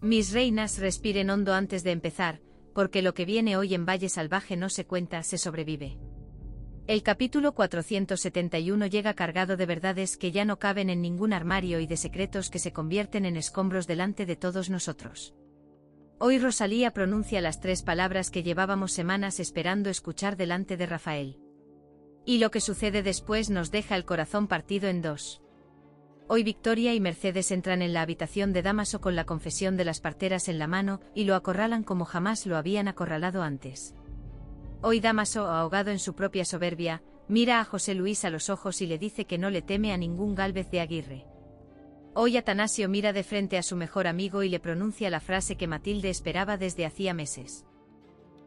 Mis reinas, respiren hondo antes de empezar, porque lo que viene hoy en Valle Salvaje no se cuenta, se sobrevive. El capítulo 471 llega cargado de verdades que ya no caben en ningún armario y de secretos que se convierten en escombros delante de todos nosotros. Hoy Rosalía pronuncia las 3 palabras que llevábamos semanas esperando escuchar delante de Rafael. Y lo que sucede después nos deja el corazón partido en 2. Hoy Victoria y Mercedes entran en la habitación de Dámaso con la confesión de las parteras en la mano y lo acorralan como jamás lo habían acorralado antes. Hoy Dámaso, ahogado en su propia soberbia, mira a José Luis a los ojos y le dice que no le teme a ningún Gálvez de Aguirre. Hoy Atanasio mira de frente a su mejor amigo y le pronuncia la frase que Matilde esperaba desde hacía meses.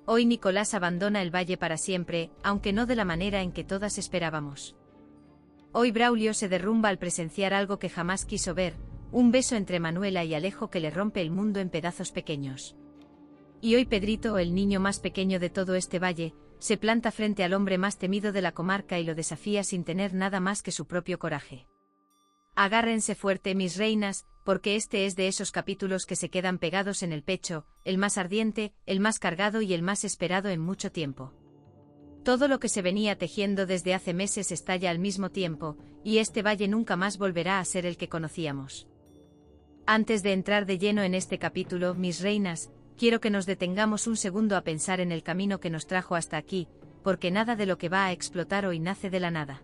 Hoy Nicolás abandona el valle para siempre, aunque no de la manera en que todas esperábamos. Hoy Braulio se derrumba al presenciar algo que jamás quiso ver, un beso entre Manuela y Alejo que le rompe el mundo en pedazos pequeños. Y hoy Pedrito, el niño más pequeño de todo este valle, se planta frente al hombre más temido de la comarca y lo desafía sin tener nada más que su propio coraje. Agárrense fuerte, mis reinas, porque este es de esos capítulos que se quedan pegados en el pecho, el más ardiente, el más cargado y el más esperado en mucho tiempo. Todo lo que se venía tejiendo desde hace meses estalla al mismo tiempo, y este valle nunca más volverá a ser el que conocíamos. Antes de entrar de lleno en este capítulo, mis reinas, quiero que nos detengamos un segundo a pensar en el camino que nos trajo hasta aquí, porque nada de lo que va a explotar hoy nace de la nada.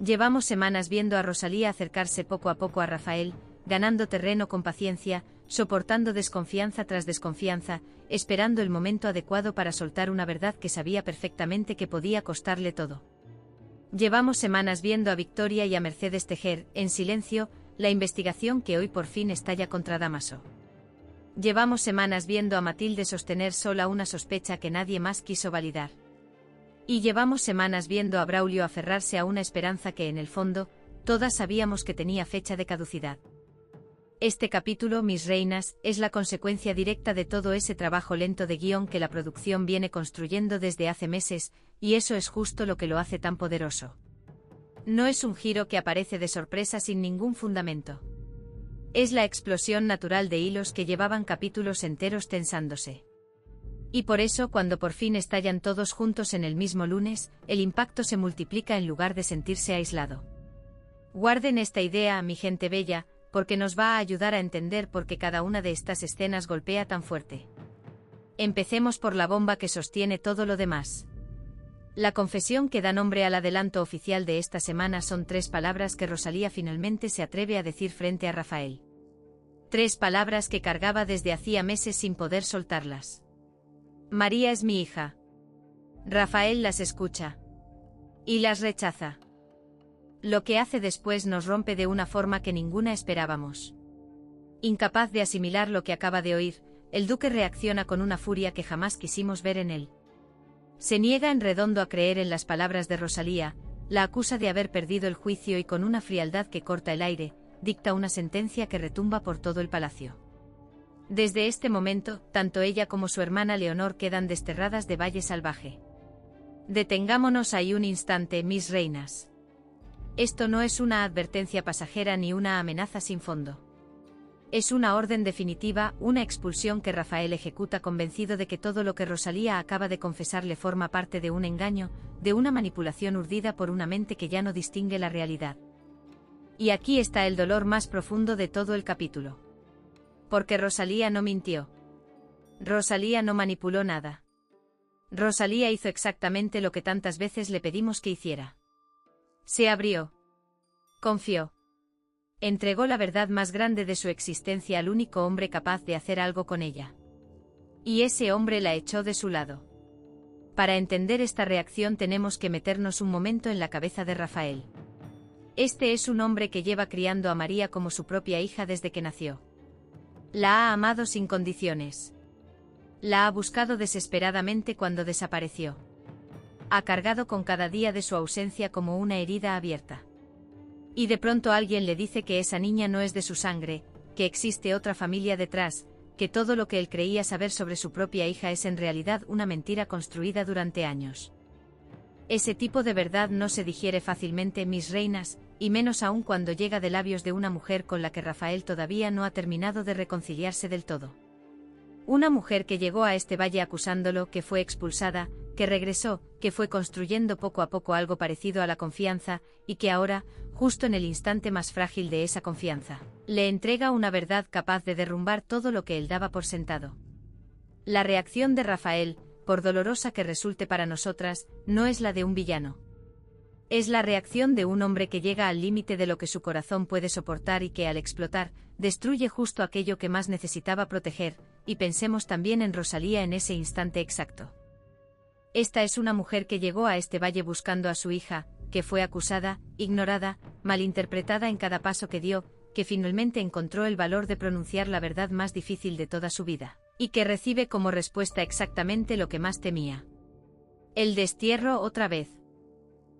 Llevamos semanas viendo a Rosalía acercarse poco a poco a Rafael, ganando terreno con paciencia, soportando desconfianza tras desconfianza, esperando el momento adecuado para soltar una verdad que sabía perfectamente que podía costarle todo. Llevamos semanas viendo a Victoria y a Mercedes tejer, en silencio, la investigación que hoy por fin estalla contra Dámaso. Llevamos semanas viendo a Matilde sostener sola una sospecha que nadie más quiso validar. Y llevamos semanas viendo a Braulio aferrarse a una esperanza que en el fondo, todas sabíamos que tenía fecha de caducidad. Este capítulo, mis reinas, es la consecuencia directa de todo ese trabajo lento de guión que la producción viene construyendo desde hace meses, y eso es justo lo que lo hace tan poderoso. No es un giro que aparece de sorpresa sin ningún fundamento. Es la explosión natural de hilos que llevaban capítulos enteros tensándose. Y por eso, cuando por fin estallan todos juntos en el mismo lunes, el impacto se multiplica en lugar de sentirse aislado. Guarden esta idea, mi gente bella, porque nos va a ayudar a entender por qué cada una de estas escenas golpea tan fuerte. Empecemos por la bomba que sostiene todo lo demás. La confesión que da nombre al adelanto oficial de esta semana son 3 palabras que Rosalía finalmente se atreve a decir frente a Rafael. 3 palabras que cargaba desde hacía meses sin poder soltarlas. María es mi hija. Rafael las escucha. Y las rechaza. Lo que hace después nos rompe de una forma que ninguna esperábamos. Incapaz de asimilar lo que acaba de oír, el duque reacciona con una furia que jamás quisimos ver en él. Se niega en redondo a creer en las palabras de Rosalía, la acusa de haber perdido el juicio y con una frialdad que corta el aire, dicta una sentencia que retumba por todo el palacio. Desde este momento, tanto ella como su hermana Leonor quedan desterradas de Valle Salvaje. Detengámonos ahí un instante, mis reinas. Esto no es una advertencia pasajera ni una amenaza sin fondo. Es una orden definitiva, una expulsión que Rafael ejecuta convencido de que todo lo que Rosalía acaba de confesarle forma parte de un engaño, de una manipulación urdida por una mente que ya no distingue la realidad. Y aquí está el dolor más profundo de todo el capítulo. Porque Rosalía no mintió. Rosalía no manipuló nada. Rosalía hizo exactamente lo que tantas veces le pedimos que hiciera. Se abrió. Confió. Entregó la verdad más grande de su existencia al único hombre capaz de hacer algo con ella. Y ese hombre la echó de su lado. Para entender esta reacción tenemos que meternos un momento en la cabeza de Rafael. Este es un hombre que lleva criando a María como su propia hija desde que nació. La ha amado sin condiciones. La ha buscado desesperadamente cuando desapareció. Ha cargado con cada día de su ausencia como una herida abierta. Y de pronto alguien le dice que esa niña no es de su sangre, que existe otra familia detrás, que todo lo que él creía saber sobre su propia hija es en realidad una mentira construida durante años. Ese tipo de verdad no se digiere fácilmente, mis reinas, y menos aún cuando llega de labios de una mujer con la que Rafael todavía no ha terminado de reconciliarse del todo. Una mujer que llegó a este valle acusándolo, que fue expulsada, que regresó, que fue construyendo poco a poco algo parecido a la confianza, y que ahora, justo en el instante más frágil de esa confianza, le entrega una verdad capaz de derrumbar todo lo que él daba por sentado. La reacción de Rafael, por dolorosa que resulte para nosotras, no es la de un villano. Es la reacción de un hombre que llega al límite de lo que su corazón puede soportar y que al explotar, destruye justo aquello que más necesitaba proteger, y pensemos también en Rosalía en ese instante exacto. Esta es una mujer que llegó a este valle buscando a su hija, que fue acusada, ignorada, malinterpretada en cada paso que dio, que finalmente encontró el valor de pronunciar la verdad más difícil de toda su vida, y que recibe como respuesta exactamente lo que más temía. El destierro otra vez.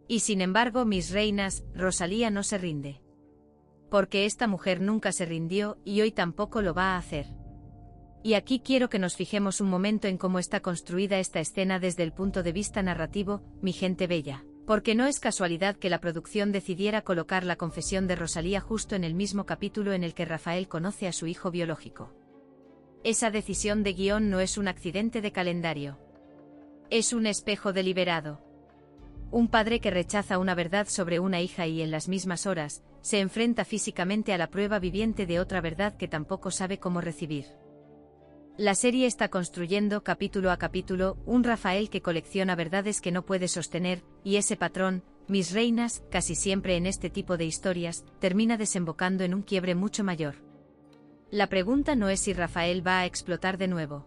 Y sin embargo, mis reinas, Rosalía no se rinde. Porque esta mujer nunca se rindió y hoy tampoco lo va a hacer. Y aquí quiero que nos fijemos un momento en cómo está construida esta escena desde el punto de vista narrativo, mi gente bella. Porque no es casualidad que la producción decidiera colocar la confesión de Rosalía justo en el mismo capítulo en el que Rafael conoce a su hijo biológico. Esa decisión de guión no es un accidente de calendario. Es un espejo deliberado. Un padre que rechaza una verdad sobre una hija y en las mismas horas, se enfrenta físicamente a la prueba viviente de otra verdad que tampoco sabe cómo recibir. La serie está construyendo, capítulo a capítulo, un Rafael que colecciona verdades que no puede sostener, y ese patrón, mis reinas, casi siempre en este tipo de historias, termina desembocando en un quiebre mucho mayor. La pregunta no es si Rafael va a explotar de nuevo.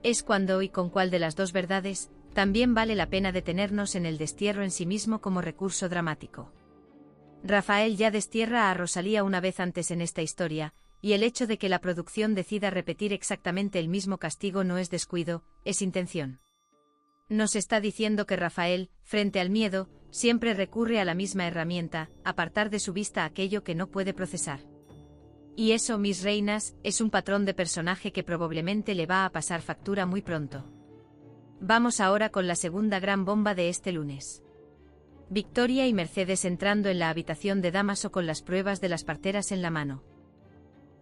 Es cuándo y con cuál de las dos verdades. También vale la pena detenernos en el destierro en sí mismo como recurso dramático. Rafael ya destierra a Rosalía una vez antes en esta historia, y el hecho de que la producción decida repetir exactamente el mismo castigo no es descuido, es intención. Nos está diciendo que Rafael, frente al miedo, siempre recurre a la misma herramienta, apartar de su vista aquello que no puede procesar. Y eso, mis reinas, es un patrón de personaje que probablemente le va a pasar factura muy pronto. Vamos ahora con la segunda gran bomba de este lunes. Victoria y Mercedes entrando en la habitación de Dámaso con las pruebas de las parteras en la mano.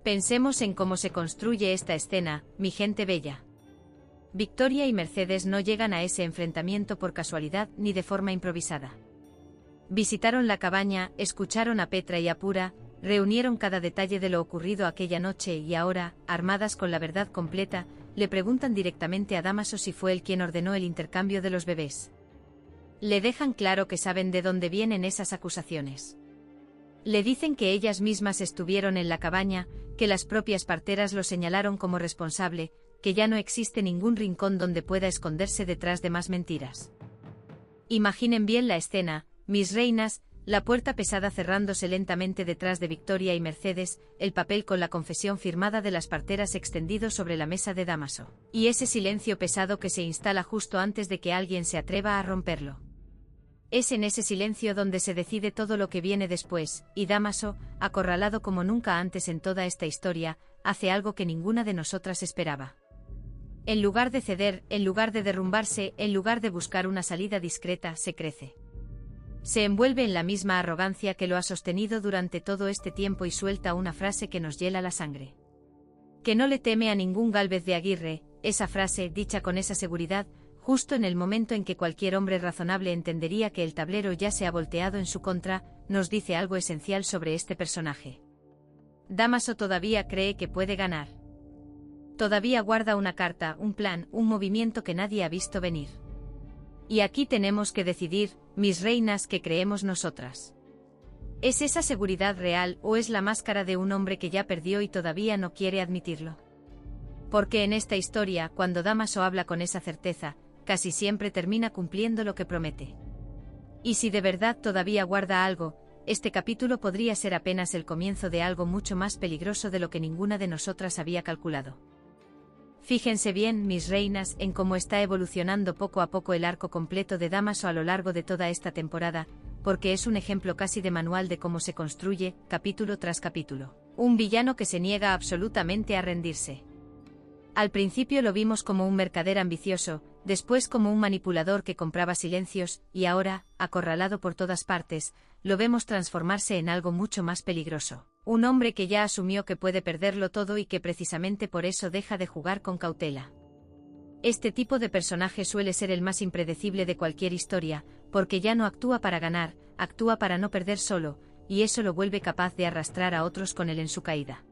Pensemos en cómo se construye esta escena, mi gente bella. Victoria y Mercedes no llegan a ese enfrentamiento por casualidad ni de forma improvisada. Visitaron la cabaña, escucharon a Petra y a Pura, reunieron cada detalle de lo ocurrido aquella noche y ahora, armadas con la verdad completa, le preguntan directamente a Dámaso si fue él quien ordenó el intercambio de los bebés. Le dejan claro que saben de dónde vienen esas acusaciones. Le dicen que ellas mismas estuvieron en la cabaña, que las propias parteras lo señalaron como responsable, que ya no existe ningún rincón donde pueda esconderse detrás de más mentiras. Imaginen bien la escena, mis reinas, la puerta pesada cerrándose lentamente detrás de Victoria y Mercedes, el papel con la confesión firmada de las parteras extendido sobre la mesa de Dámaso, y ese silencio pesado que se instala justo antes de que alguien se atreva a romperlo. Es en ese silencio donde se decide todo lo que viene después, y Dámaso, acorralado como nunca antes en toda esta historia, hace algo que ninguna de nosotras esperaba. En lugar de ceder, en lugar de derrumbarse, en lugar de buscar una salida discreta, se crece. Se envuelve en la misma arrogancia que lo ha sostenido durante todo este tiempo y suelta una frase que nos hiela la sangre. Que no le teme a ningún Gálvez de Aguirre, esa frase, dicha con esa seguridad, justo en el momento en que cualquier hombre razonable entendería que el tablero ya se ha volteado en su contra, nos dice algo esencial sobre este personaje. Dámaso todavía cree que puede ganar. Todavía guarda una carta, un plan, un movimiento que nadie ha visto venir. Y aquí tenemos que decidir, mis reinas, qué creemos nosotras. ¿Es esa seguridad real o es la máscara de un hombre que ya perdió y todavía no quiere admitirlo? Porque en esta historia, cuando Dámaso habla con esa certeza, casi siempre termina cumpliendo lo que promete. Y si de verdad todavía guarda algo, este capítulo podría ser apenas el comienzo de algo mucho más peligroso de lo que ninguna de nosotras había calculado. Fíjense bien, mis reinas, en cómo está evolucionando poco a poco el arco completo de Dámaso a lo largo de toda esta temporada, porque es un ejemplo casi de manual de cómo se construye, capítulo tras capítulo, un villano que se niega absolutamente a rendirse. Al principio lo vimos como un mercader ambicioso, después como un manipulador que compraba silencios, y ahora, acorralado por todas partes, lo vemos transformarse en algo mucho más peligroso. Un hombre que ya asumió que puede perderlo todo y que precisamente por eso deja de jugar con cautela. Este tipo de personaje suele ser el más impredecible de cualquier historia, porque ya no actúa para ganar, actúa para no perder solo, y eso lo vuelve capaz de arrastrar a otros con él en su caída.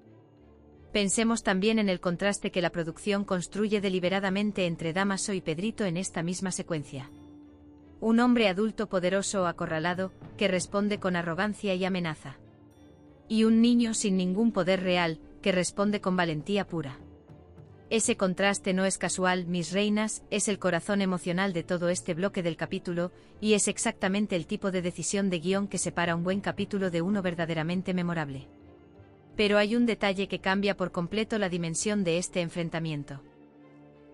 Pensemos también en el contraste que la producción construye deliberadamente entre Dámaso y Pedrito en esta misma secuencia. Un hombre adulto poderoso o acorralado, que responde con arrogancia y amenaza. Y un niño sin ningún poder real, que responde con valentía pura. Ese contraste no es casual, mis reinas, es el corazón emocional de todo este bloque del capítulo, y es exactamente el tipo de decisión de guión que separa un buen capítulo de uno verdaderamente memorable. Pero hay un detalle que cambia por completo la dimensión de este enfrentamiento.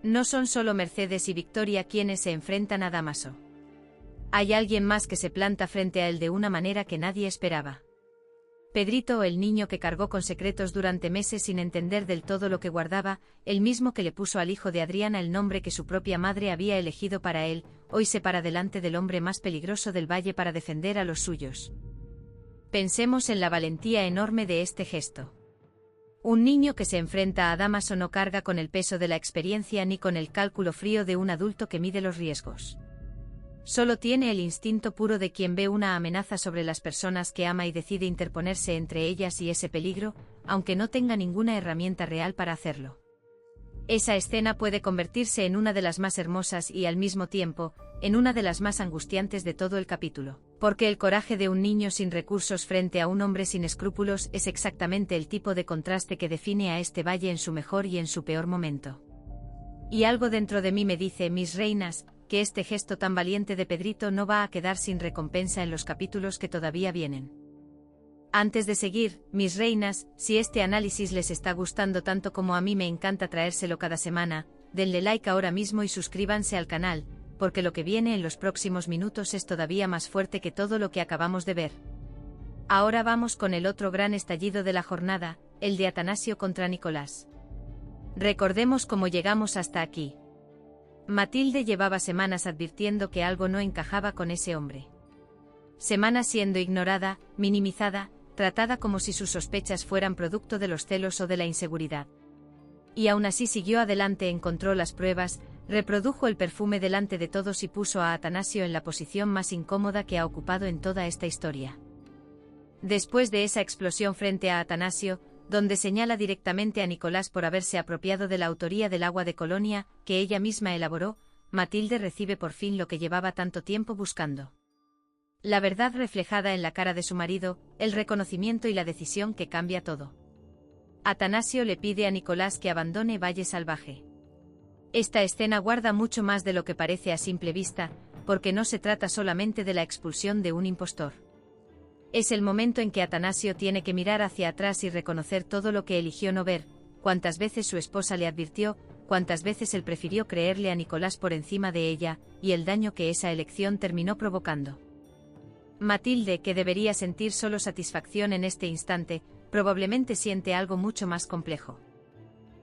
No son solo Mercedes y Victoria quienes se enfrentan a Dámaso. Hay alguien más que se planta frente a él de una manera que nadie esperaba. Pedrito, el niño que cargó con secretos durante meses sin entender del todo lo que guardaba, el mismo que le puso al hijo de Adriana el nombre que su propia madre había elegido para él, hoy se para delante del hombre más peligroso del valle para defender a los suyos. Pensemos en la valentía enorme de este gesto. Un niño que se enfrenta a Dámaso no carga con el peso de la experiencia ni con el cálculo frío de un adulto que mide los riesgos. Solo tiene el instinto puro de quien ve una amenaza sobre las personas que ama y decide interponerse entre ellas y ese peligro, aunque no tenga ninguna herramienta real para hacerlo. Esa escena puede convertirse en una de las más hermosas y, al mismo tiempo, en una de las más angustiantes de todo el capítulo, porque el coraje de un niño sin recursos frente a un hombre sin escrúpulos es exactamente el tipo de contraste que define a este valle en su mejor y en su peor momento. Y algo dentro de mí me dice, mis reinas, que este gesto tan valiente de Pedrito no va a quedar sin recompensa en los capítulos que todavía vienen. Antes de seguir, mis reinas, si este análisis les está gustando tanto como a mí me encanta traérselo cada semana, denle like ahora mismo y suscríbanse al canal, porque lo que viene en los próximos minutos es todavía más fuerte que todo lo que acabamos de ver. Ahora vamos con el otro gran estallido de la jornada, el de Atanasio contra Nicolás. Recordemos cómo llegamos hasta aquí. Matilde llevaba semanas advirtiendo que algo no encajaba con ese hombre. Semanas siendo ignorada, minimizada, tratada como si sus sospechas fueran producto de los celos o de la inseguridad. Y aún así siguió adelante, encontró las pruebas, reprodujo el perfume delante de todos y puso a Atanasio en la posición más incómoda que ha ocupado en toda esta historia. Después de esa explosión frente a Atanasio, donde señala directamente a Nicolás por haberse apropiado de la autoría del agua de Colonia, que ella misma elaboró, Matilde recibe por fin lo que llevaba tanto tiempo buscando. La verdad reflejada en la cara de su marido, el reconocimiento y la decisión que cambia todo. Atanasio le pide a Nicolás que abandone Valle Salvaje. Esta escena guarda mucho más de lo que parece a simple vista, porque no se trata solamente de la expulsión de un impostor. Es el momento en que Atanasio tiene que mirar hacia atrás y reconocer todo lo que eligió no ver, cuántas veces su esposa le advirtió, cuántas veces él prefirió creerle a Nicolás por encima de ella, y el daño que esa elección terminó provocando. Matilde, que debería sentir solo satisfacción en este instante, probablemente siente algo mucho más complejo.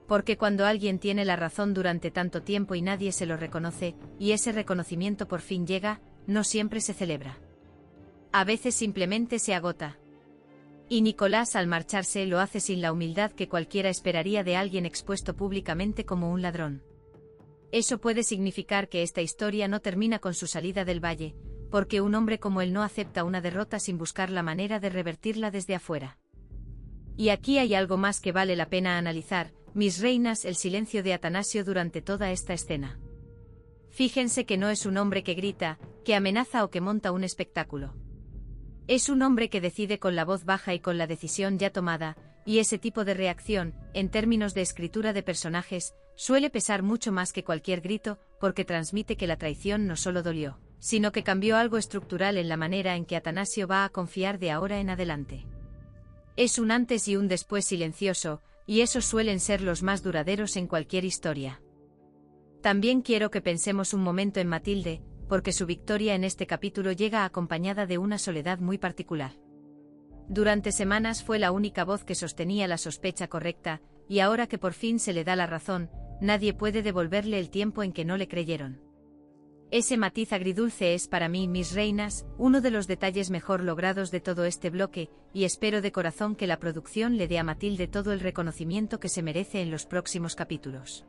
Porque cuando alguien tiene la razón durante tanto tiempo y nadie se lo reconoce, y ese reconocimiento por fin llega, no siempre se celebra. A veces simplemente se agota. Y Nicolás al marcharse lo hace sin la humildad que cualquiera esperaría de alguien expuesto públicamente como un ladrón. Eso puede significar que esta historia no termina con su salida del valle, porque un hombre como él no acepta una derrota sin buscar la manera de revertirla desde afuera. Y aquí hay algo más que vale la pena analizar, mis reinas, el silencio de Atanasio durante toda esta escena. Fíjense que no es un hombre que grita, que amenaza o que monta un espectáculo. Es un hombre que decide con la voz baja y con la decisión ya tomada, y ese tipo de reacción, en términos de escritura de personajes, suele pesar mucho más que cualquier grito, porque transmite que la traición no solo dolió, sino que cambió algo estructural en la manera en que Atanasio va a confiar de ahora en adelante. Es un antes y un después silencioso, y esos suelen ser los más duraderos en cualquier historia. También quiero que pensemos un momento en Matilde, porque su victoria en este capítulo llega acompañada de una soledad muy particular. Durante semanas fue la única voz que sostenía la sospecha correcta, y ahora que por fin se le da la razón, nadie puede devolverle el tiempo en que no le creyeron. Ese matiz agridulce es para mí, mis reinas, uno de los detalles mejor logrados de todo este bloque, y espero de corazón que la producción le dé a Matilde todo el reconocimiento que se merece en los próximos capítulos.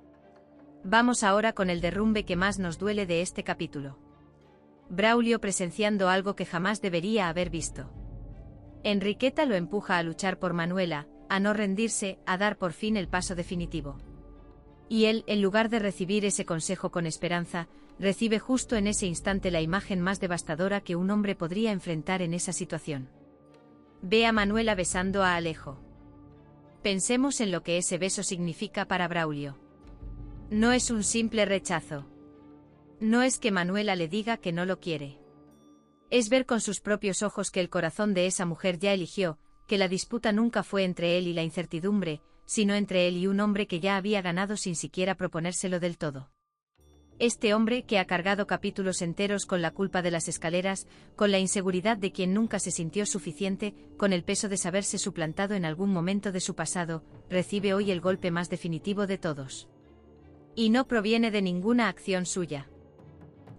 Vamos ahora con el derrumbe que más nos duele de este capítulo. Braulio presenciando algo que jamás debería haber visto. Enriqueta lo empuja a luchar por Manuela, a no rendirse, a dar por fin el paso definitivo. Y él, en lugar de recibir ese consejo con esperanza, recibe justo en ese instante la imagen más devastadora que un hombre podría enfrentar en esa situación. Ve a Manuela besando a Alejo. Pensemos en lo que ese beso significa para Braulio. No es un simple rechazo. No es que Manuela le diga que no lo quiere. Es ver con sus propios ojos que el corazón de esa mujer ya eligió, que la disputa nunca fue entre él y la incertidumbre, sino entre él y un hombre que ya había ganado sin siquiera proponérselo del todo. Este hombre que ha cargado capítulos enteros con la culpa de las escaleras, con la inseguridad de quien nunca se sintió suficiente, con el peso de saberse suplantado en algún momento de su pasado, recibe hoy el golpe más definitivo de todos. Y no proviene de ninguna acción suya.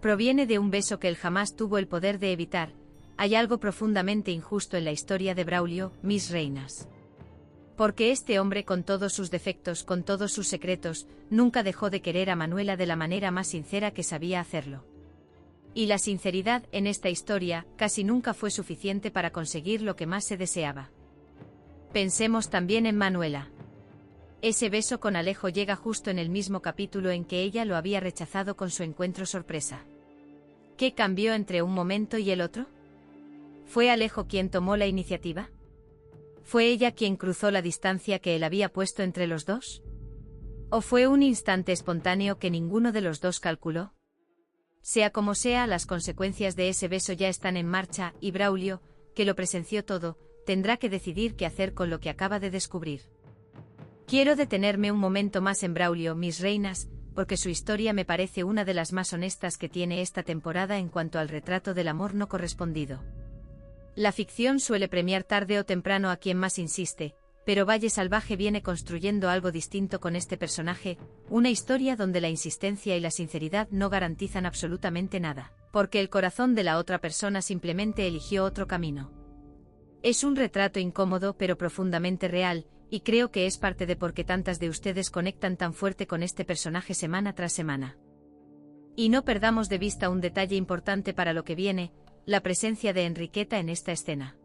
Proviene de un beso que él jamás tuvo el poder de evitar. Hay algo profundamente injusto en la historia de Braulio, mis reinas. Porque este hombre, con todos sus defectos, con todos sus secretos, nunca dejó de querer a Manuela de la manera más sincera que sabía hacerlo. Y la sinceridad, en esta historia, casi nunca fue suficiente para conseguir lo que más se deseaba. Pensemos también en Manuela. Ese beso con Alejo llega justo en el mismo capítulo en que ella lo había rechazado con su encuentro sorpresa. ¿Qué cambió entre un momento y el otro? ¿Fue Alejo quien tomó la iniciativa? ¿Fue ella quien cruzó la distancia que él había puesto entre los dos? ¿O fue un instante espontáneo que ninguno de los dos calculó? Sea como sea, las consecuencias de ese beso ya están en marcha, y Braulio, que lo presenció todo, tendrá que decidir qué hacer con lo que acaba de descubrir. Quiero detenerme un momento más en Braulio, mis reinas, porque su historia me parece una de las más honestas que tiene esta temporada en cuanto al retrato del amor no correspondido. La ficción suele premiar tarde o temprano a quien más insiste, pero Valle Salvaje viene construyendo algo distinto con este personaje, una historia donde la insistencia y la sinceridad no garantizan absolutamente nada, porque el corazón de la otra persona simplemente eligió otro camino. Es un retrato incómodo pero profundamente real, y creo que es parte de por qué tantas de ustedes conectan tan fuerte con este personaje semana tras semana. Y no perdamos de vista un detalle importante para lo que viene, la presencia de Enriqueta en esta escena.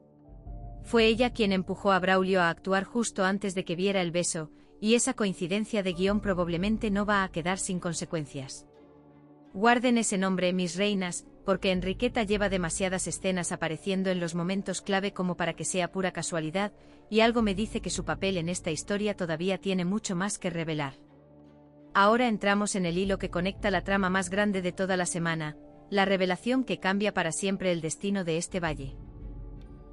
Fue ella quien empujó a Braulio a actuar justo antes de que viera el beso, y esa coincidencia de guión probablemente no va a quedar sin consecuencias. Guarden ese nombre, mis reinas, porque Enriqueta lleva demasiadas escenas apareciendo en los momentos clave como para que sea pura casualidad, y algo me dice que su papel en esta historia todavía tiene mucho más que revelar. Ahora entramos en el hilo que conecta la trama más grande de toda la semana, la revelación que cambia para siempre el destino de este valle.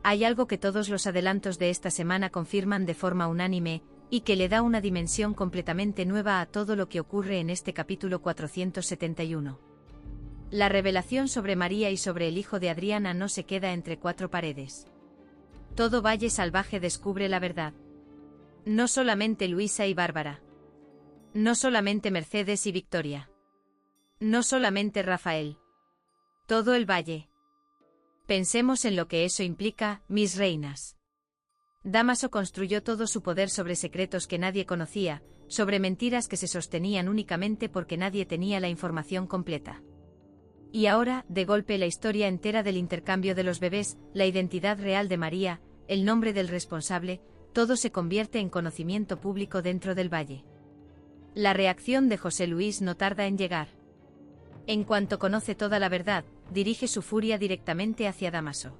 Hay algo que todos los adelantos de esta semana confirman de forma unánime, y que le da una dimensión completamente nueva a todo lo que ocurre en este capítulo 471. La revelación sobre María y sobre el hijo de Adriana no se queda entre cuatro paredes. Todo Valle Salvaje descubre la verdad. No solamente Luisa y Bárbara. No solamente Mercedes y Victoria. No solamente Rafael. Todo el valle. Pensemos en lo que eso implica, mis reinas. Dámaso construyó todo su poder sobre secretos que nadie conocía, sobre mentiras que se sostenían únicamente porque nadie tenía la información completa. Y ahora, de golpe, la historia entera del intercambio de los bebés, la identidad real de María, el nombre del responsable, todo se convierte en conocimiento público dentro del valle. La reacción de José Luis no tarda en llegar. En cuanto conoce toda la verdad, dirige su furia directamente hacia Dámaso.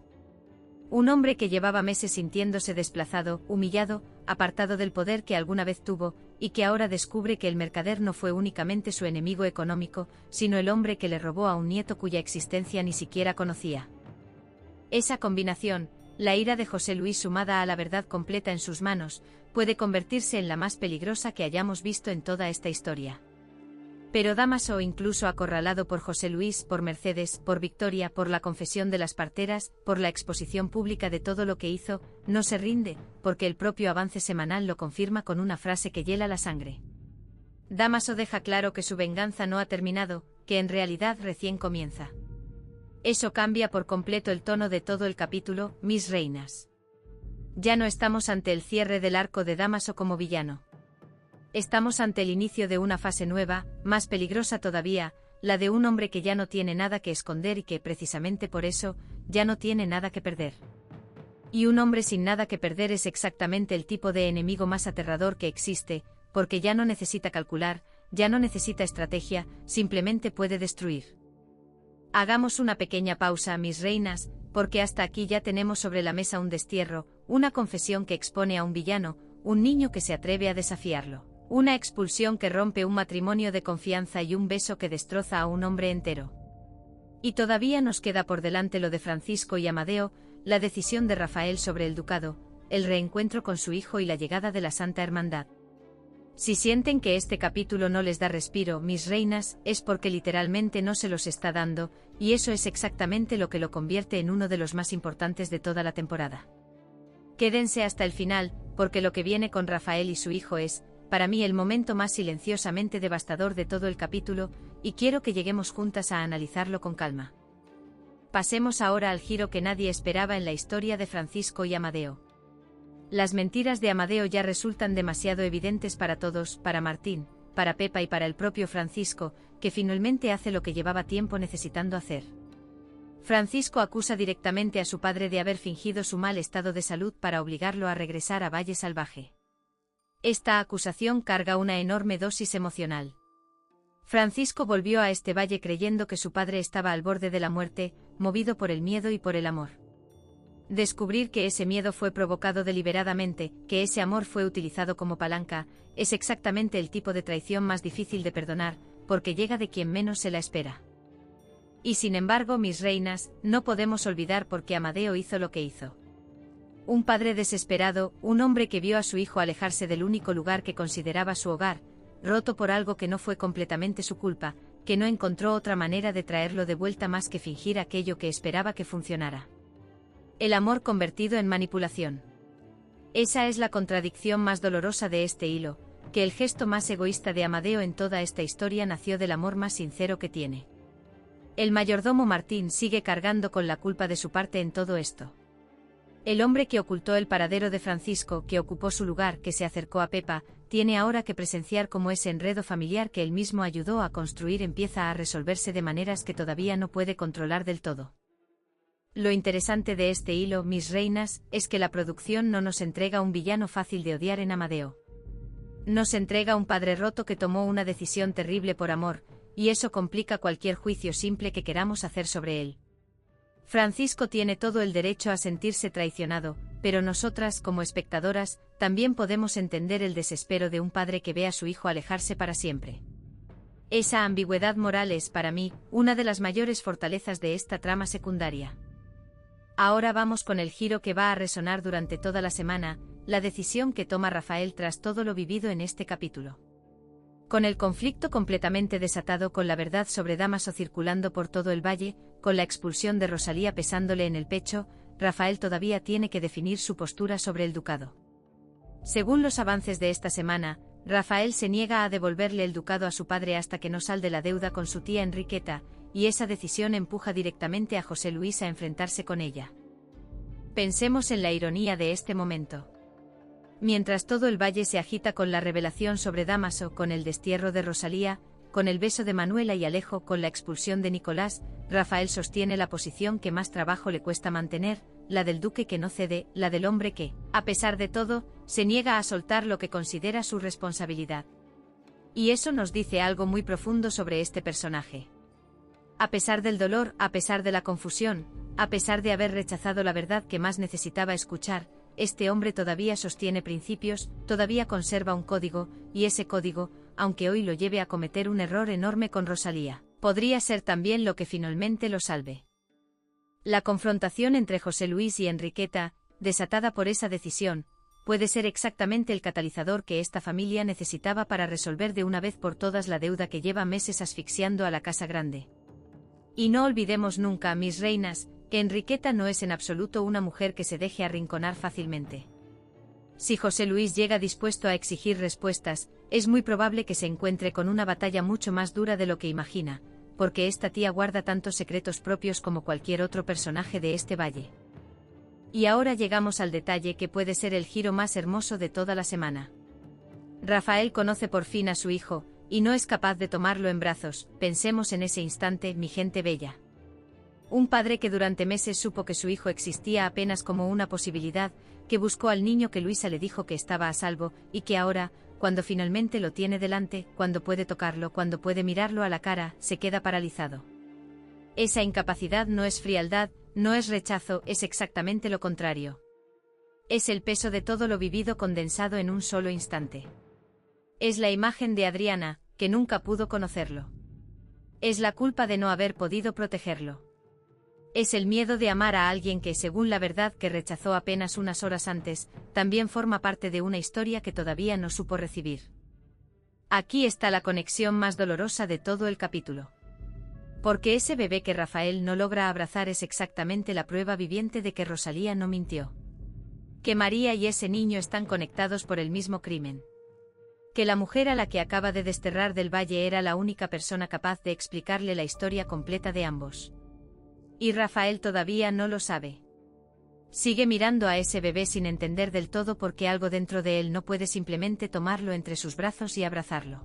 Un hombre que llevaba meses sintiéndose desplazado, humillado, apartado del poder que alguna vez tuvo, y que ahora descubre que el mercader no fue únicamente su enemigo económico, sino el hombre que le robó a un nieto cuya existencia ni siquiera conocía. Esa combinación, la ira de José Luis sumada a la verdad completa en sus manos, puede convertirse en la más peligrosa que hayamos visto en toda esta historia. Pero Dámaso, incluso acorralado por José Luis, por Mercedes, por Victoria, por la confesión de las parteras, por la exposición pública de todo lo que hizo, no se rinde, porque el propio avance semanal lo confirma con una frase que hiela la sangre. Dámaso deja claro que su venganza no ha terminado, que en realidad recién comienza. Eso cambia por completo el tono de todo el capítulo, mis reinas. Ya no estamos ante el cierre del arco de Dámaso como villano. Estamos ante el inicio de una fase nueva, más peligrosa todavía, la de un hombre que ya no tiene nada que esconder y que, precisamente por eso, ya no tiene nada que perder. Y un hombre sin nada que perder es exactamente el tipo de enemigo más aterrador que existe, porque ya no necesita calcular, ya no necesita estrategia, simplemente puede destruir. Hagamos una pequeña pausa, mis reinas, porque hasta aquí ya tenemos sobre la mesa un destierro, una confesión que expone a un villano, un niño que se atreve a desafiarlo, una expulsión que rompe un matrimonio de confianza y un beso que destroza a un hombre entero. Y todavía nos queda por delante lo de Francisco y Amadeo, la decisión de Rafael sobre el ducado, el reencuentro con su hijo y la llegada de la Santa Hermandad. Si sienten que este capítulo no les da respiro, mis reinas, es porque literalmente no se los está dando, y eso es exactamente lo que lo convierte en uno de los más importantes de toda la temporada. Quédense hasta el final, porque lo que viene con Rafael y su hijo es, para mí, el momento más silenciosamente devastador de todo el capítulo, y quiero que lleguemos juntas a analizarlo con calma. Pasemos ahora al giro que nadie esperaba en la historia de Francisco y Amadeo. Las mentiras de Amadeo ya resultan demasiado evidentes para todos, para Martín, para Pepa y para el propio Francisco, que finalmente hace lo que llevaba tiempo necesitando hacer. Francisco acusa directamente a su padre de haber fingido su mal estado de salud para obligarlo a regresar a Valle Salvaje. Esta acusación carga una enorme dosis emocional. Francisco volvió a este valle creyendo que su padre estaba al borde de la muerte, movido por el miedo y por el amor. Descubrir que ese miedo fue provocado deliberadamente, que ese amor fue utilizado como palanca, es exactamente el tipo de traición más difícil de perdonar, porque llega de quien menos se la espera. Y sin embargo, mis reinas, no podemos olvidar por qué Amadeo hizo lo que hizo. Un padre desesperado, un hombre que vio a su hijo alejarse del único lugar que consideraba su hogar, roto por algo que no fue completamente su culpa, que no encontró otra manera de traerlo de vuelta más que fingir aquello que esperaba que funcionara. El amor convertido en manipulación. Esa es la contradicción más dolorosa de este hilo, que el gesto más egoísta de Amadeo en toda esta historia nació del amor más sincero que tiene. El mayordomo Martín sigue cargando con la culpa de su parte en todo esto. El hombre que ocultó el paradero de Francisco, que ocupó su lugar, que se acercó a Pepa, tiene ahora que presenciar cómo ese enredo familiar que él mismo ayudó a construir empieza a resolverse de maneras que todavía no puede controlar del todo. Lo interesante de este hilo, mis reinas, es que la producción no nos entrega un villano fácil de odiar en Amadeo. Nos entrega un padre roto que tomó una decisión terrible por amor, y eso complica cualquier juicio simple que queramos hacer sobre él. Francisco tiene todo el derecho a sentirse traicionado, pero nosotras, como espectadoras, también podemos entender el desespero de un padre que ve a su hijo alejarse para siempre. Esa ambigüedad moral es, para mí, una de las mayores fortalezas de esta trama secundaria. Ahora vamos con el giro que va a resonar durante toda la semana, la decisión que toma Rafael tras todo lo vivido en este capítulo. Con el conflicto completamente desatado, con la verdad sobre Dámaso circulando por todo el valle, con la expulsión de Rosalía pesándole en el pecho, Rafael todavía tiene que definir su postura sobre el ducado. Según los avances de esta semana, Rafael se niega a devolverle el ducado a su padre hasta que no salde la deuda con su tía Enriqueta, y esa decisión empuja directamente a José Luis a enfrentarse con ella. Pensemos en la ironía de este momento. Mientras todo el valle se agita con la revelación sobre Dámaso, con el destierro de Rosalía, con el beso de Manuela y Alejo, con la expulsión de Nicolás, Rafael sostiene la posición que más trabajo le cuesta mantener, la del duque que no cede, la del hombre que, a pesar de todo, se niega a soltar lo que considera su responsabilidad. Y eso nos dice algo muy profundo sobre este personaje. A pesar del dolor, a pesar de la confusión, a pesar de haber rechazado la verdad que más necesitaba escuchar, este hombre todavía sostiene principios, todavía conserva un código, y ese código, aunque hoy lo lleve a cometer un error enorme con Rosalía, podría ser también lo que finalmente lo salve. La confrontación entre José Luis y Enriqueta, desatada por esa decisión, puede ser exactamente el catalizador que esta familia necesitaba para resolver de una vez por todas la deuda que lleva meses asfixiando a la Casa Grande. Y no olvidemos nunca, mis reinas, que Enriqueta no es en absoluto una mujer que se deje arrinconar fácilmente. Si José Luis llega dispuesto a exigir respuestas, es muy probable que se encuentre con una batalla mucho más dura de lo que imagina, porque esta tía guarda tantos secretos propios como cualquier otro personaje de este valle. Y ahora llegamos al detalle que puede ser el giro más hermoso de toda la semana. Rafael conoce por fin a su hijo, y no es capaz de tomarlo en brazos. Pensemos en ese instante, mi gente bella. Un padre que durante meses supo que su hijo existía apenas como una posibilidad, que buscó al niño que Luisa le dijo que estaba a salvo, y que ahora, cuando finalmente lo tiene delante, cuando puede tocarlo, cuando puede mirarlo a la cara, se queda paralizado. Esa incapacidad no es frialdad, no es rechazo, es exactamente lo contrario. Es el peso de todo lo vivido condensado en un solo instante. Es la imagen de Adriana, que nunca pudo conocerlo. Es la culpa de no haber podido protegerlo. Es el miedo de amar a alguien que, según la verdad que rechazó apenas unas horas antes, también forma parte de una historia que todavía no supo recibir. Aquí está la conexión más dolorosa de todo el capítulo. Porque ese bebé que Rafael no logra abrazar es exactamente la prueba viviente de que Rosalía no mintió. Que María y ese niño están conectados por el mismo crimen. Que la mujer a la que acaba de desterrar del valle era la única persona capaz de explicarle la historia completa de ambos. Y Rafael todavía no lo sabe. Sigue mirando a ese bebé sin entender del todo por qué algo dentro de él no puede simplemente tomarlo entre sus brazos y abrazarlo.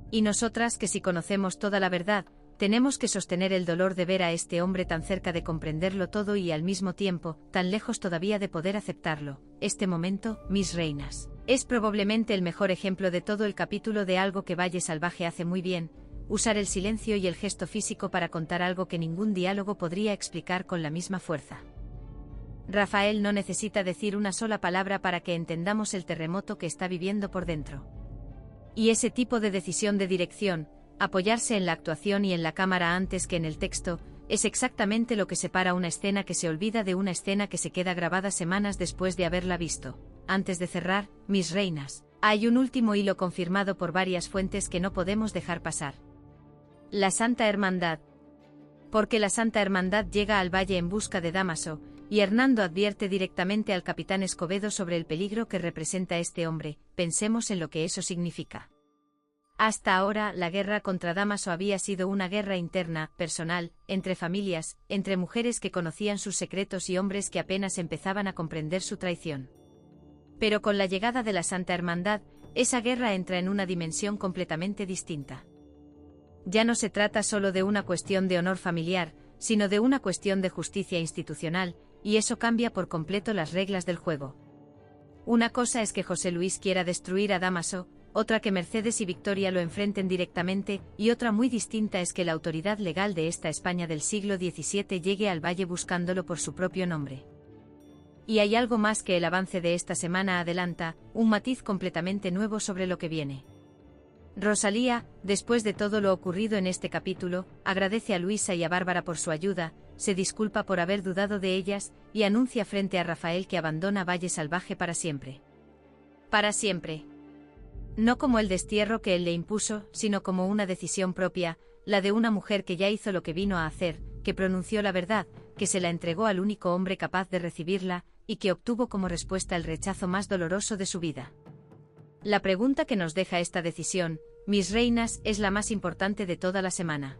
Y nosotras, que si conocemos toda la verdad, tenemos que sostener el dolor de ver a este hombre tan cerca de comprenderlo todo y al mismo tiempo, tan lejos todavía de poder aceptarlo. Este momento, mis reinas, es probablemente el mejor ejemplo de todo el capítulo de algo que Valle Salvaje hace muy bien: usar el silencio y el gesto físico para contar algo que ningún diálogo podría explicar con la misma fuerza. Rafael no necesita decir una sola palabra para que entendamos el terremoto que está viviendo por dentro. Y ese tipo de decisión de dirección, apoyarse en la actuación y en la cámara antes que en el texto, es exactamente lo que separa una escena que se olvida de una escena que se queda grabada semanas después de haberla visto. Antes de cerrar, mis reinas, hay un último hilo confirmado por varias fuentes que no podemos dejar pasar. La Santa Hermandad. Porque la Santa Hermandad llega al valle en busca de Dámaso, y Hernando advierte directamente al capitán Escobedo sobre el peligro que representa este hombre. Pensemos en lo que eso significa. Hasta ahora, la guerra contra Dámaso había sido una guerra interna, personal, entre familias, entre mujeres que conocían sus secretos y hombres que apenas empezaban a comprender su traición. Pero con la llegada de la Santa Hermandad, esa guerra entra en una dimensión completamente distinta. Ya no se trata solo de una cuestión de honor familiar, sino de una cuestión de justicia institucional, y eso cambia por completo las reglas del juego. Una cosa es que José Luis quiera destruir a Dámaso, otra que Mercedes y Victoria lo enfrenten directamente, y otra muy distinta es que la autoridad legal de esta España del siglo XVII llegue al valle buscándolo por su propio nombre. Y hay algo más que el avance de esta semana adelanta, un matiz completamente nuevo sobre lo que viene. Rosalía, después de todo lo ocurrido en este capítulo, agradece a Luisa y a Bárbara por su ayuda, se disculpa por haber dudado de ellas, y anuncia frente a Rafael que abandona Valle Salvaje para siempre. Para siempre. No como el destierro que él le impuso, sino como una decisión propia, la de una mujer que ya hizo lo que vino a hacer, que pronunció la verdad, que se la entregó al único hombre capaz de recibirla, y que obtuvo como respuesta el rechazo más doloroso de su vida. La pregunta que nos deja esta decisión, mis reinas, es la más importante de toda la semana.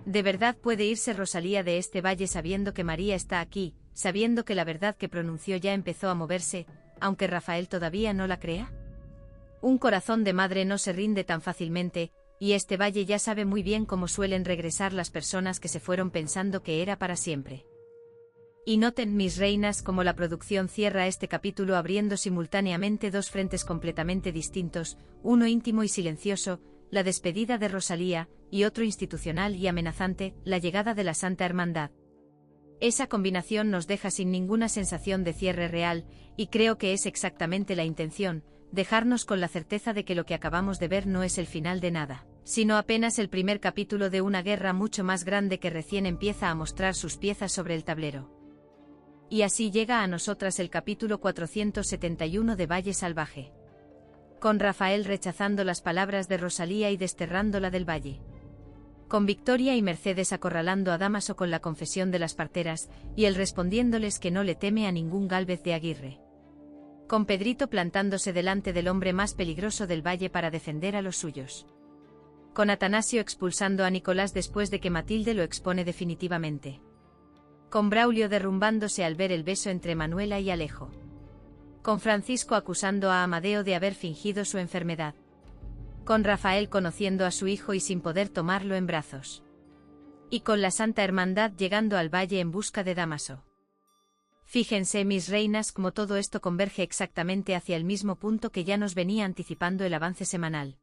¿De verdad puede irse Rosalía de este valle sabiendo que María está aquí, sabiendo que la verdad que pronunció ya empezó a moverse, aunque Rafael todavía no la crea? Un corazón de madre no se rinde tan fácilmente, y este valle ya sabe muy bien cómo suelen regresar las personas que se fueron pensando que era para siempre. Y noten, mis reinas, cómo la producción cierra este capítulo abriendo simultáneamente dos frentes completamente distintos, uno íntimo y silencioso, la despedida de Rosalía, y otro institucional y amenazante, la llegada de la Santa Hermandad. Esa combinación nos deja sin ninguna sensación de cierre real, y creo que es exactamente la intención, dejarnos con la certeza de que lo que acabamos de ver no es el final de nada, sino apenas el primer capítulo de una guerra mucho más grande que recién empieza a mostrar sus piezas sobre el tablero. Y así llega a nosotras el capítulo 471 de Valle Salvaje. Con Rafael rechazando las palabras de Rosalía y desterrándola del valle. Con Victoria y Mercedes acorralando a Dámaso con la confesión de las parteras, y él respondiéndoles que no le teme a ningún Gálvez de Aguirre. Con Pedrito plantándose delante del hombre más peligroso del valle para defender a los suyos. Con Atanasio expulsando a Nicolás después de que Matilde lo expone definitivamente. Con Braulio derrumbándose al ver el beso entre Manuela y Alejo. Con Francisco acusando a Amadeo de haber fingido su enfermedad. Con Rafael conociendo a su hijo y sin poder tomarlo en brazos. Y con la Santa Hermandad llegando al valle en busca de Dámaso. Fíjense, mis reinas, cómo todo esto converge exactamente hacia el mismo punto que ya nos venía anticipando el avance semanal.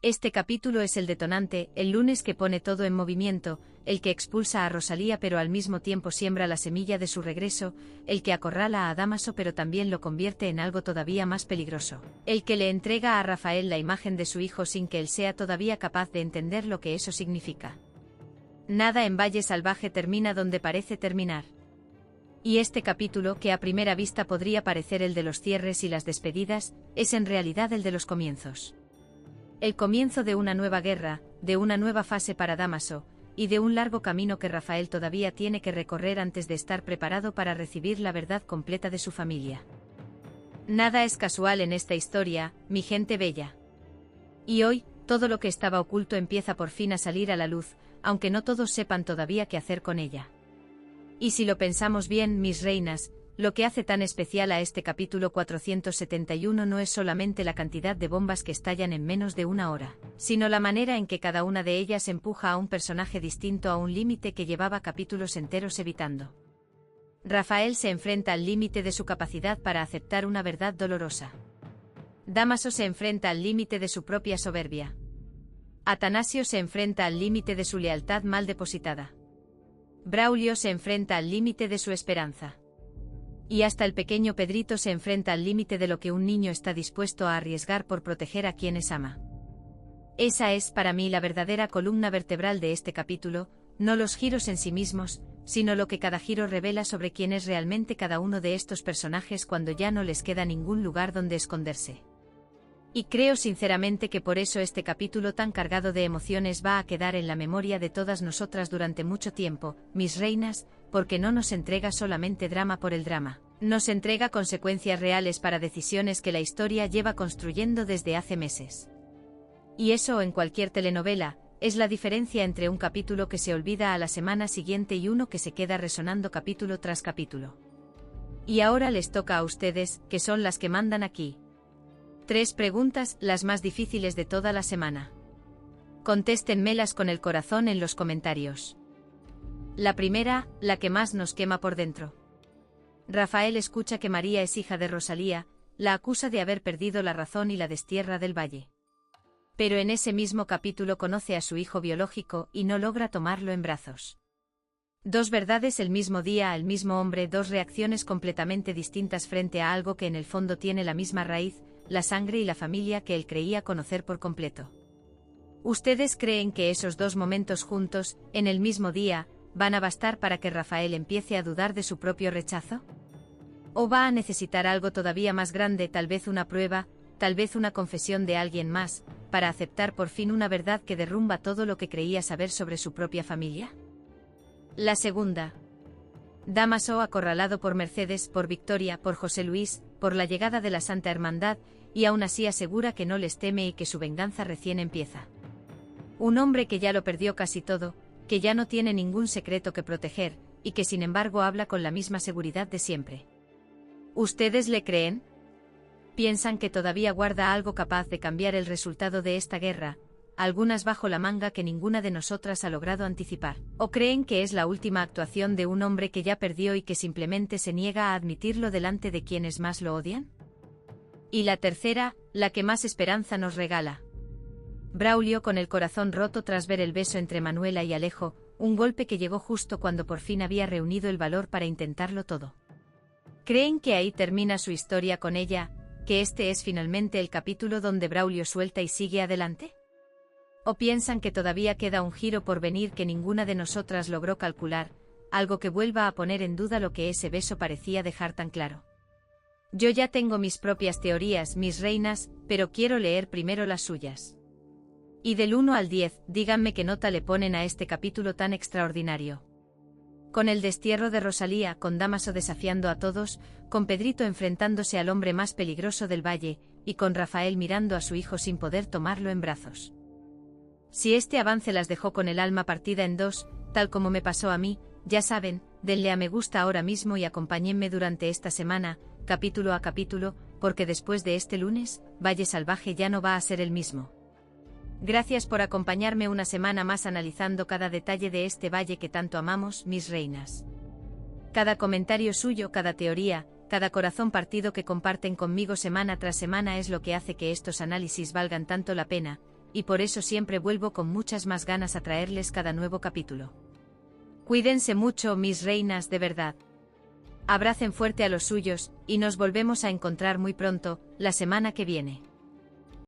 Este capítulo es el detonante, el lunes que pone todo en movimiento, el que expulsa a Rosalía pero al mismo tiempo siembra la semilla de su regreso, el que acorrala a Dámaso pero también lo convierte en algo todavía más peligroso, el que le entrega a Rafael la imagen de su hijo sin que él sea todavía capaz de entender lo que eso significa. Nada en Valle Salvaje termina donde parece terminar. Y este capítulo, que a primera vista podría parecer el de los cierres y las despedidas, es en realidad el de los comienzos. El comienzo de una nueva guerra, de una nueva fase para Dámaso, y de un largo camino que Rafael todavía tiene que recorrer antes de estar preparado para recibir la verdad completa de su familia. Nada es casual en esta historia, mi gente bella. Y hoy, todo lo que estaba oculto empieza por fin a salir a la luz, aunque no todos sepan todavía qué hacer con ella. Y si lo pensamos bien, mis reinas, lo que hace tan especial a este capítulo 471 no es solamente la cantidad de bombas que estallan en menos de una hora, sino la manera en que cada una de ellas empuja a un personaje distinto a un límite que llevaba capítulos enteros evitando. Rafael se enfrenta al límite de su capacidad para aceptar una verdad dolorosa. Dámaso se enfrenta al límite de su propia soberbia. Atanasio se enfrenta al límite de su lealtad mal depositada. Braulio se enfrenta al límite de su esperanza. Y hasta el pequeño Pedrito se enfrenta al límite de lo que un niño está dispuesto a arriesgar por proteger a quienes ama. Esa es para mí la verdadera columna vertebral de este capítulo, no los giros en sí mismos, sino lo que cada giro revela sobre quién es realmente cada uno de estos personajes cuando ya no les queda ningún lugar donde esconderse. Y creo sinceramente que por eso este capítulo tan cargado de emociones va a quedar en la memoria de todas nosotras durante mucho tiempo, mis reinas, porque no nos entrega solamente drama por el drama, nos entrega consecuencias reales para decisiones que la historia lleva construyendo desde hace meses. Y eso en cualquier telenovela, es la diferencia entre un capítulo que se olvida a la semana siguiente y uno que se queda resonando capítulo tras capítulo. Y ahora les toca a ustedes, que son las que mandan aquí. 3 preguntas, las más difíciles de toda la semana. Contéstenmelas con el corazón en los comentarios. La primera, la que más nos quema por dentro. Rafael escucha que María es hija de Rosalía, la acusa de haber perdido la razón y la destierra del valle. Pero en ese mismo capítulo conoce a su hijo biológico y no logra tomarlo en brazos. 2 verdades el mismo día al mismo hombre, 2 reacciones completamente distintas frente a algo que en el fondo tiene la misma raíz, la sangre y la familia que él creía conocer por completo. ¿Ustedes creen que esos 2 momentos juntos, en el mismo día, van a bastar para que Rafael empiece a dudar de su propio rechazo? ¿O va a necesitar algo todavía más grande, tal vez una prueba, tal vez una confesión de alguien más, para aceptar por fin una verdad que derrumba todo lo que creía saber sobre su propia familia? La segunda. Dámaso acorralado por Mercedes, por Victoria, por José Luis, por la llegada de la Santa Hermandad, y aún así asegura que no les teme y que su venganza recién empieza. Un hombre que ya lo perdió casi todo, que ya no tiene ningún secreto que proteger, y que sin embargo habla con la misma seguridad de siempre. ¿Ustedes le creen? ¿Piensan que todavía guarda algo capaz de cambiar el resultado de esta guerra, algunas bajo la manga que ninguna de nosotras ha logrado anticipar? ¿O creen que es la última actuación de un hombre que ya perdió y que simplemente se niega a admitirlo delante de quienes más lo odian? Y la tercera, la que más esperanza nos regala. Braulio con el corazón roto tras ver el beso entre Manuela y Alejo, un golpe que llegó justo cuando por fin había reunido el valor para intentarlo todo. ¿Creen que ahí termina su historia con ella, que este es finalmente el capítulo donde Braulio suelta y sigue adelante? ¿O piensan que todavía queda un giro por venir que ninguna de nosotras logró calcular, algo que vuelva a poner en duda lo que ese beso parecía dejar tan claro? Yo ya tengo mis propias teorías, mis reinas, pero quiero leer primero las suyas. Y del 1 al 10, díganme qué nota le ponen a este capítulo tan extraordinario. Con el destierro de Rosalía, con Dámaso desafiando a todos, con Pedrito enfrentándose al hombre más peligroso del valle, y con Rafael mirando a su hijo sin poder tomarlo en brazos. Si este avance las dejó con el alma partida en dos, tal como me pasó a mí, ya saben, denle a me gusta ahora mismo y acompáñenme durante esta semana, capítulo a capítulo, porque después de este lunes, Valle Salvaje ya no va a ser el mismo. Gracias por acompañarme una semana más analizando cada detalle de este valle que tanto amamos, mis reinas. Cada comentario suyo, cada teoría, cada corazón partido que comparten conmigo semana tras semana es lo que hace que estos análisis valgan tanto la pena, y por eso siempre vuelvo con muchas más ganas a traerles cada nuevo capítulo. Cuídense mucho, mis reinas, de verdad. Abracen fuerte a los suyos, y nos volvemos a encontrar muy pronto, la semana que viene.